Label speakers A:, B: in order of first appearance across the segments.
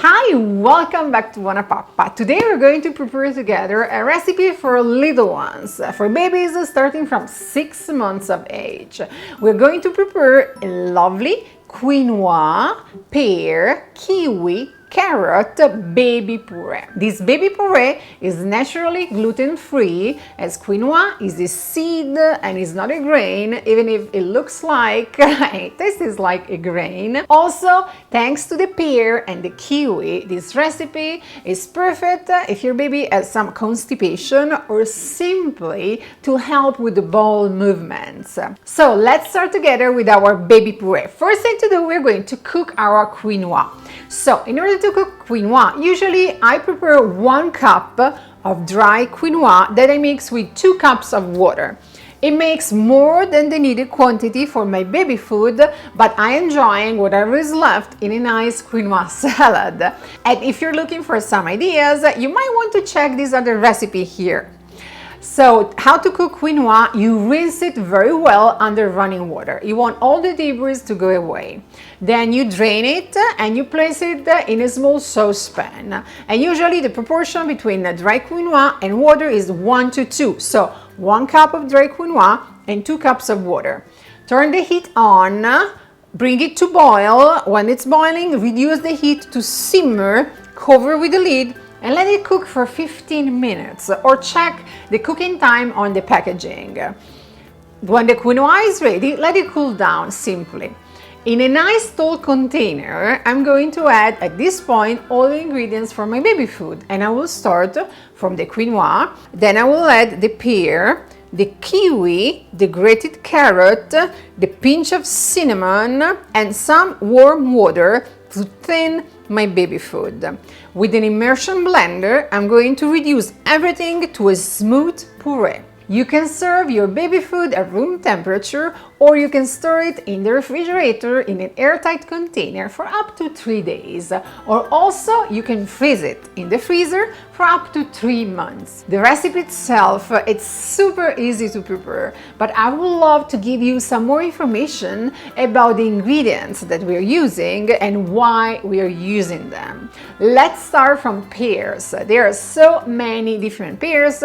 A: Hi, welcome back to BuonaPappa. Today we're going to prepare together a recipe for little ones, for babies starting from 6 months of age. We're going to prepare a lovely quinoa, pear, kiwi, carrot baby puree. This baby puree is naturally gluten-free, as quinoa is a seed and is not a grain, even if it looks like and it tastes like a grain. Also, thanks to the pear and the kiwi, this recipe is perfect if your baby has some constipation or simply to help with the bowel movements. So let's start together with our baby puree. First thing to do, we're going to cook our quinoa. So in order to cook quinoa, usually I prepare 1 cup of dry quinoa that I mix with 2 cups of water. It makes more than the needed quantity for my baby food, but I enjoy whatever is left in a nice quinoa salad. And if you're looking for some ideas, you might want to check this other recipe here. So, how to cook quinoa? You rinse it very well under running water. You want all the debris to go away. Then you drain it and you place it in a small saucepan. And usually the proportion between dry quinoa and water is 1 to 2. So 1 cup of dry quinoa and 2 cups of water. Turn the heat on, bring it to boil. When it's boiling, reduce the heat to simmer, cover with the lid, and let it cook for 15 minutes or check the cooking time on the packaging. When the quinoa is ready, let it cool down simply. In a nice tall container, I'm going to add at this point all the ingredients for my baby food, and I will start from the quinoa, then I will add the pear, the kiwi, the grated carrot, the pinch of cinnamon, and some warm water to thin my baby food. With an immersion blender, I'm going to reduce everything to a smooth puree. You can serve your baby food at room temperature, or you can store it in the refrigerator in an airtight container for up to 3 days. Or also, you can freeze it in the freezer for up to 3 months. The recipe itself, it's super easy to prepare, but I would love to give you some more information about the ingredients that we're using and why we are using them. Let's start from pears. There are so many different pears.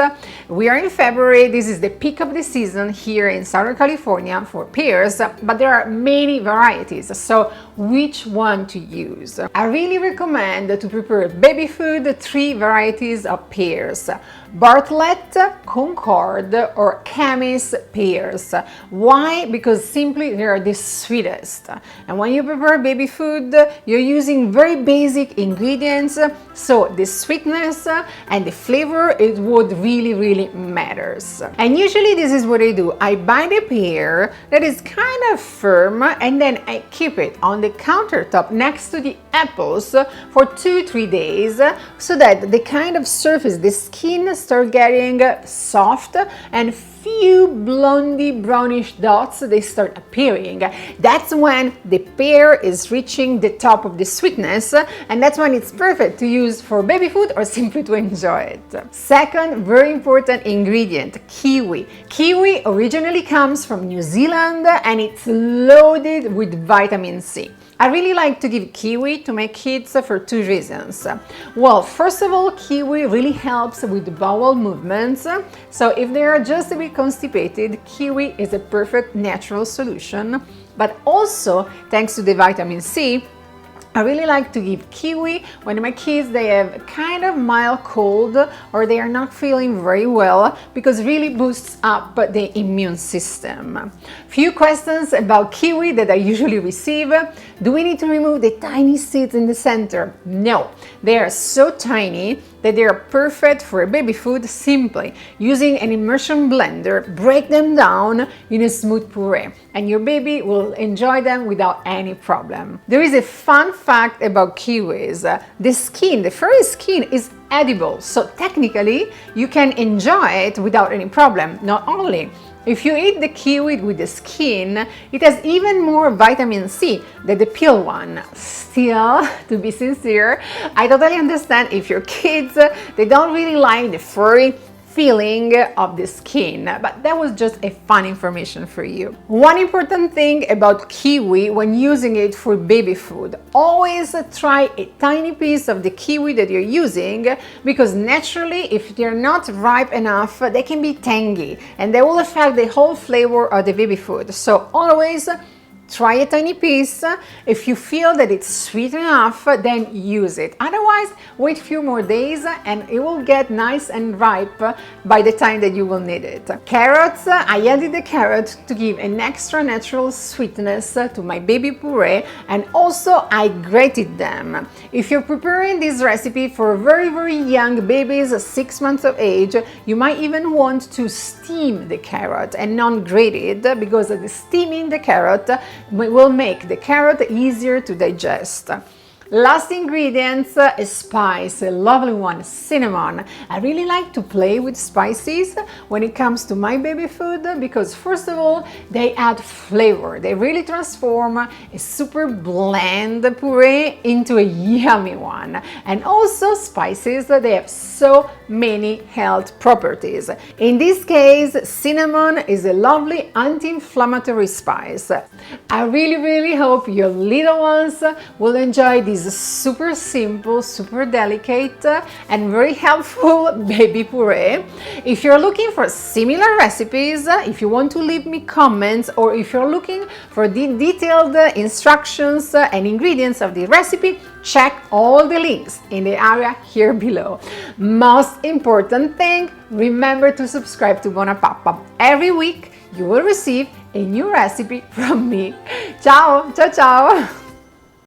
A: We are in February. This is the peak of the season here in Southern California for pears, but there are many varieties, so which one to use? I really recommend to prepare baby food 3 varieties of pears: Bartlett, Concord, or Camis pears. Why? Because simply they are the sweetest. And when you prepare baby food, you're using very basic ingredients, so the sweetness and the flavor, it would really matters. And usually this is what I do. I buy the pear that is kind of firm, and then I keep it on the countertop next to the apples for 2-3 days, so that the kind of surface, the skin, start getting soft, and few blondie brownish dots, they start appearing. That's when the pear is reaching the top of the sweetness, and that's when it's perfect to use for baby food or simply to enjoy it. Second very important ingredient, kiwi. Kiwi originally comes from New Zealand and it's loaded with vitamin C. I really like to give kiwi to my kids for 2 reasons. Well, first of all, kiwi really helps with the bowel movements. So if they are just a bit constipated, kiwi is a perfect natural solution. But also, thanks to the vitamin C, I really like to give kiwi when my kids, they have kind of mild cold or they are not feeling very well, because it really boosts up the immune system. Few questions about kiwi that I usually receive. Do we need to remove the tiny seeds in the center? No, they are so tiny that they are perfect for baby food. Simply using an immersion blender, break them down in a smooth puree, and your baby will enjoy them without any problem. There is a fun fact about kiwis. The skin, the furry skin, is edible, so technically you can enjoy it without any problem. Not only if you eat the kiwi with the skin, it has even more vitamin C than the peel one. Still, to be sincere, I totally understand if your kids, they don't really like the furry feeling of the skin, but that was just a fun information for you. One important thing about kiwi when using it for baby food, always try a tiny piece of the kiwi that you're using, because naturally if they're not ripe enough they can be tangy and they will affect the whole flavor of the baby food. So always try a tiny piece. If you feel that it's sweet enough, then use it. Otherwise, wait a few more days and it will get nice and ripe by the time that you will need it. Carrots, I added the carrot to give an extra natural sweetness to my baby puree, and also I grated them. If you're preparing this recipe for very young babies, 6 months of age, you might even want to steam the carrot and not grate it, because the steaming the carrot will make the carrot easier to digest. Last ingredients, a spice, a lovely one, cinnamon. I really like to play with spices when it comes to my baby food, because first of all, they add flavor. They really transform a super bland puree into a yummy one. And also spices, they have so many health properties. In this case, cinnamon is a lovely anti-inflammatory spice. I really hope your little ones will enjoy this super simple, super delicate and very helpful baby puree. If you're looking for similar recipes, if you want to leave me comments, or if you're looking for the detailed instructions and ingredients of the recipe, check all the links in the area here below. Most important thing, remember to subscribe to BuonaPappa. Every week you will receive a new recipe from me. Ciao, ciao, ciao!